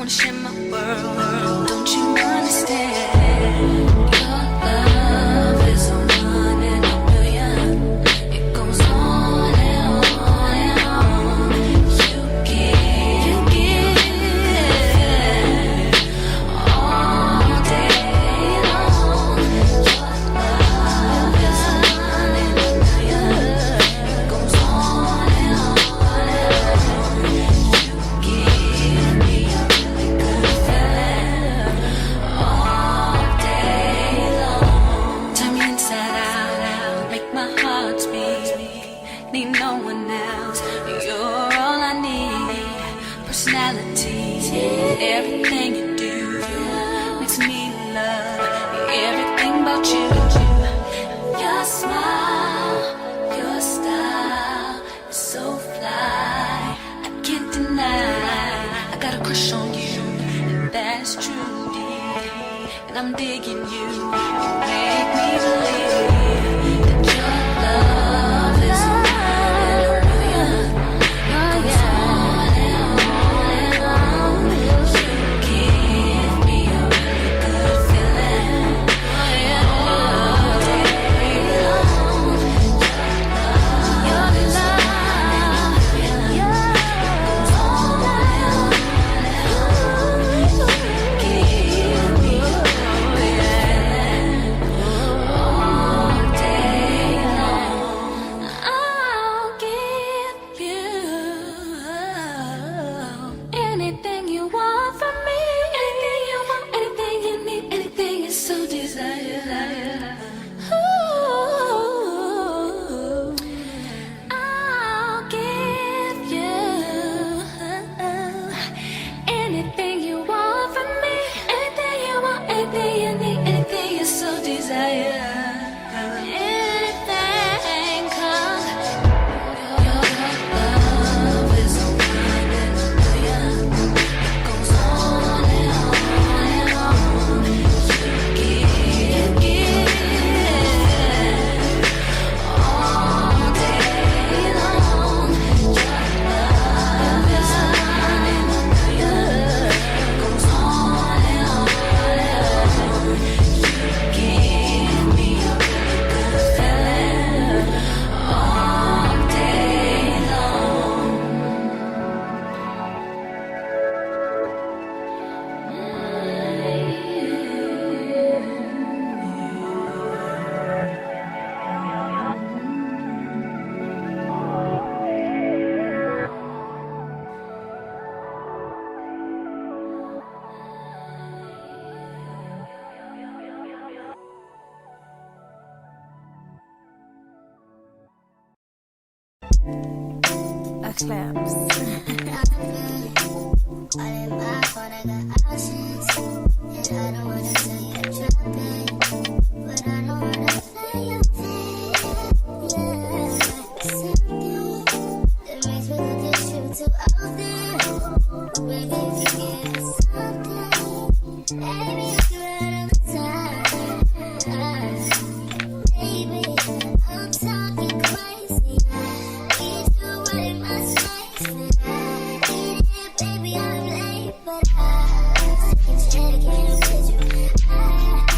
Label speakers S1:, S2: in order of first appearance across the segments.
S1: wanna share my world. Don't you understand? Your love is a one in a million. It goes on and on and on. You give all day long. Your love is a one in a million. It goes on and on and on. You give me a really good feeling all day long. Turn me inside out, make my heart speak. Need no one else, you're all I need. Personality, everything you do makes me love everything about you. Your smile, your style is so fly, I can't deny. I got a crush on you, and that's true, dear. And I'm digging you, make me believe that your love is a one in a million. It goes on and on. You give me a really good feeling all day long. Your love, it goes on and on. You give me a really good feeling all day long. I'll give you anything you want from me. Anything you want, anything you need, anything you so desire. Ooh, I'll give you anything you want from me. Anything you need, anything you so desire. Anything comes. Your love is a one in a million. It goes on and on and on. You give all day long. Your love is a one in a million. It goes on and on and on. You give me a really good feeling all day
S2: A claps.
S3: All in my phone, I got options. And I don't wanna tell you to drop it. But I know how to play your thing. Yeah, something that makes me look at you too often. Maybe if you give me something, maybe I can run out of time. Baby, I'm talking crazy. Need you right in my space. Baby, I'm late, but I can check in with you. I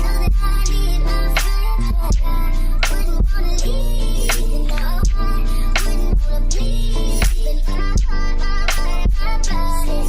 S3: know that I need my friend, but I wouldn't wanna leave. And no, I wouldn't wanna bleed. Even my body, my body.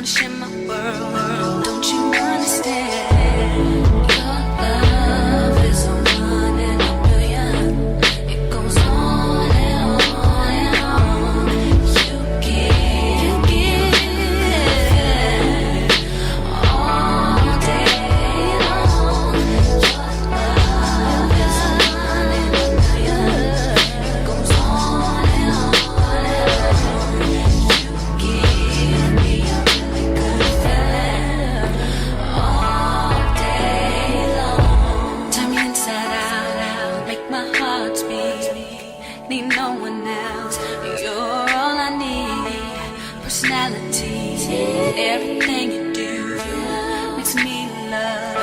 S1: wanna share my world. Don't you understand? Your love is a one in a million. It goes on and on and on. You give all day long. Your love is a one in a million. It goes on and on and on. You give me a really good feeling all day long. Turn me inside out, make my heart beat. Need no one else, you're all I need. Personality, everything you do makes me love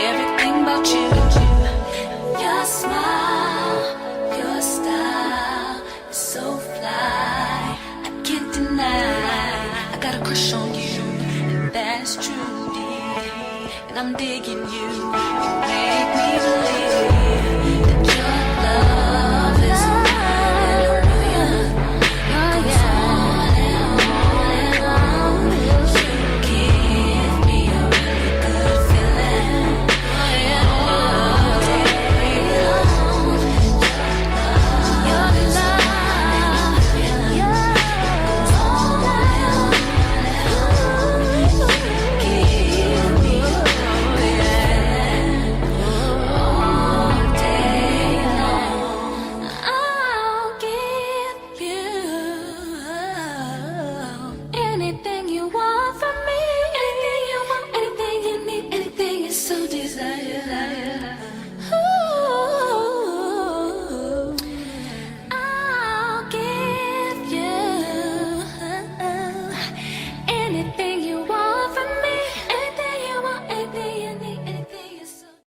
S1: everything about you. Your smile, your style is so fly, I can't deny. I got a crush on you, and that's true, and I'm digging you. You make me believe